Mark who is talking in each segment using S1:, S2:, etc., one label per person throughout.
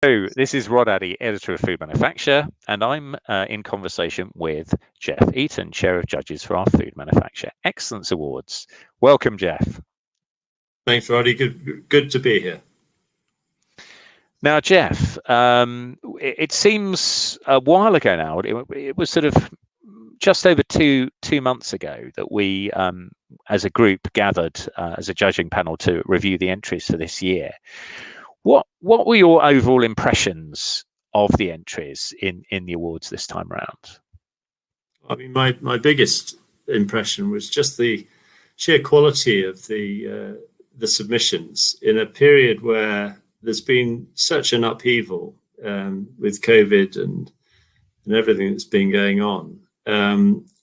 S1: So this is Rod Addy, editor of Food Manufacture, and I'm in conversation with Geoff Eaton, chair of judges for our Food Manufacture Excellence Awards. Welcome, Geoff.
S2: Thanks, Roddy. Good to be here.
S1: Now, Geoff, it seems a while ago now. It was sort of just over two months ago that we, as a group, gathered as a judging panel to review the entries for this year. What were your overall impressions of the entries in the awards this time around?
S2: I mean, my biggest impression was just the sheer quality of the submissions in a period where there's been such an upheaval with COVID and everything that's been going on.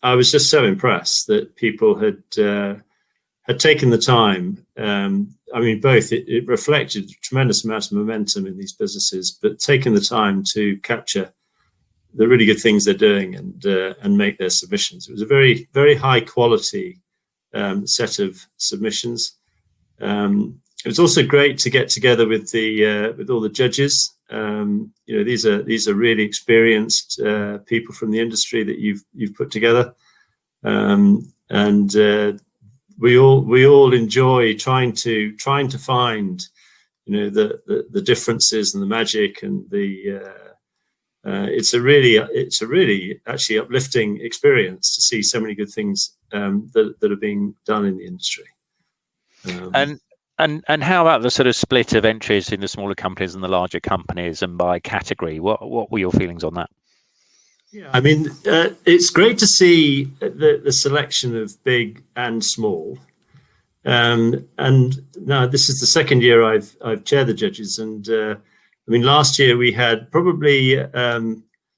S2: I was just so impressed that people had taken the time. I mean, both it reflected a tremendous amount of momentum in these businesses, but taking the time to capture the really good things they're doing and make their submissions. It was a very, very high quality set of submissions. It was also great to get together with all the judges. These are really experienced people from the industry that you've put together, and we all enjoy trying to find the differences and the magic, and it's a really actually uplifting experience to see so many good things that are being done in the industry.
S1: And how about the sort of split of entries in the smaller companies and the larger companies, and by category? What were your feelings on that?
S2: Yeah, I mean, it's great to see the selection of big and small. And now this is the second year I've chaired the judges, and I mean, last year we had probably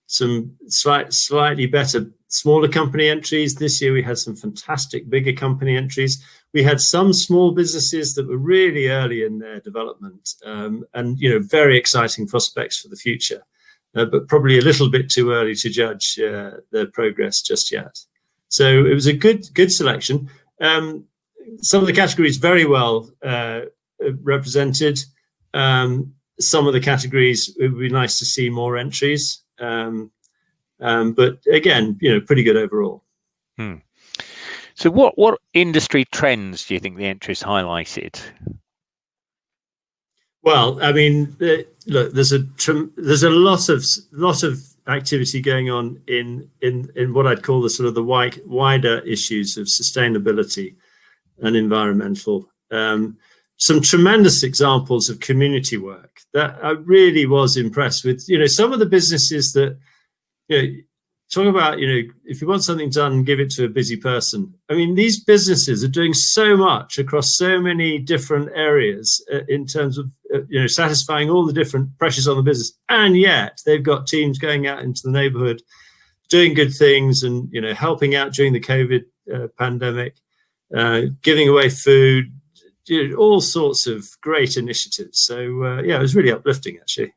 S2: some slightly better smaller company entries. This year we had some fantastic bigger company entries. We had some small businesses that were really early in their development, and very exciting prospects for the future. But probably a little bit too early to judge their progress just yet. So it was a good selection. Some of the categories very well represented. Some of the categories, it would be nice to see more entries. But again, pretty good overall.
S1: So what industry trends do you think the entries highlighted?
S2: Well, I mean, look, there's a lot of activity going on in what I'd call the sort of the wider issues of sustainability and environmental. Some tremendous examples of community work that I really was impressed with. Some of the businesses that talk about, if you want something done, give it to a busy person. I mean, these businesses are doing so much across so many different areas in terms of, satisfying all the different pressures on the business. And yet they've got teams going out into the neighborhood, doing good things and, helping out during the COVID pandemic, giving away food, all sorts of great initiatives. So, it was really uplifting, actually.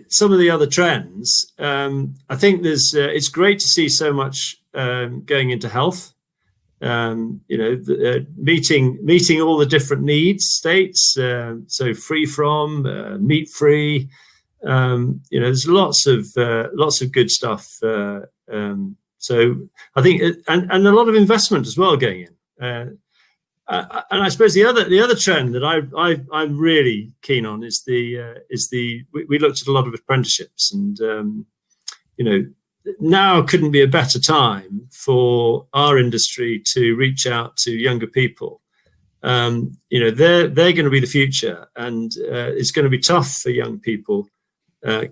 S2: Some of the other trends, I think it's great to see so much going into health. Meeting all the different needs states. So free from, meat free. There's lots of good stuff. So I think and a lot of investment as well going in. And I suppose the other trend that I'm really keen on is we looked at a lot of apprenticeships, and now couldn't be a better time for our industry to reach out to younger people. They're going to be the future, and it's going to be tough for young people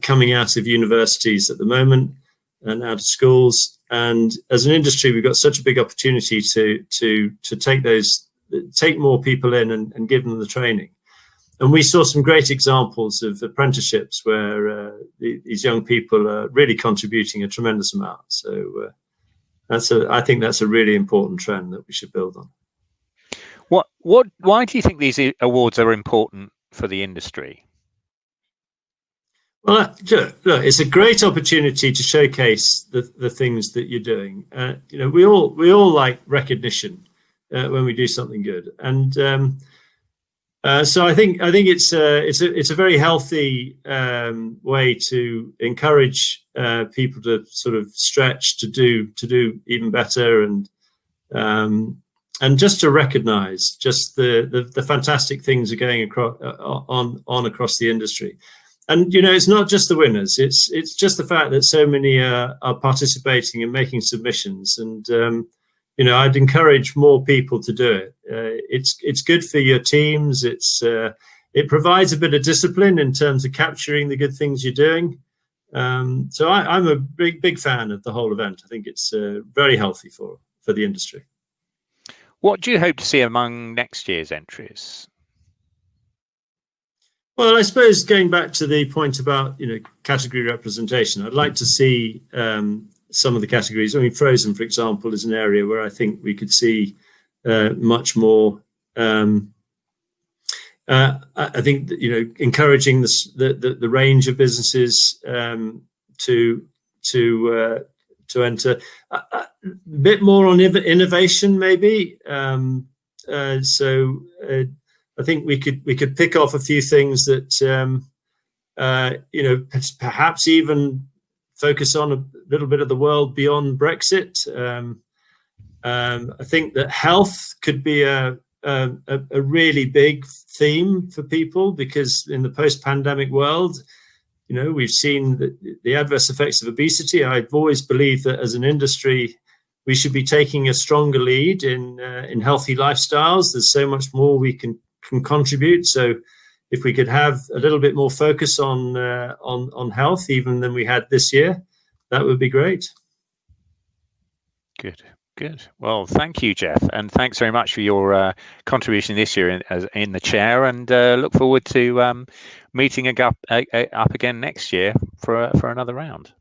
S2: coming out of universities at the moment and out of schools. And as an industry, we've got such a big opportunity to take more people in and give them the training. And we saw some great examples of apprenticeships where these young people are really contributing a tremendous amount. So I think that's a really important trend that we should build on.
S1: Why do you think these awards are important for the industry?
S2: Well, look, it's a great opportunity to showcase the things that you're doing. We all like recognition when we do something good, and So I think it's a very healthy way to encourage people to sort of stretch to do even better, and just to recognise just the fantastic things are going across across the industry. And it's not just the winners; it's just the fact that so many are participating and making submissions. And I'd encourage more people to do it. It's good for your teams. It provides a bit of discipline in terms of capturing the good things you're doing. So I'm a big fan of the whole event. I think it's very healthy for the industry.
S1: What do you hope to see among next year's entries?
S2: Well, I suppose going back to the point about category representation, I'd like to see some of the categories. I mean, frozen, for example, is an area where I think we could see much more. I think encouraging the range of businesses to enter a bit more on innovation, maybe. So I think we could pick off a few things that perhaps even focus on a little bit of the world beyond Brexit. I think that health could be a really big theme for people, because in the post-pandemic world, we've seen the adverse effects of obesity. I've always believed that as an industry, we should be taking a stronger lead in healthy lifestyles. There's so much more we can contribute. So if we could have a little bit more focus on health even than we had this year, that would be great.
S1: Good. Well, thank you, Geoff, and thanks very much for your contribution this year in the chair. And look forward to meeting up again next year for another round.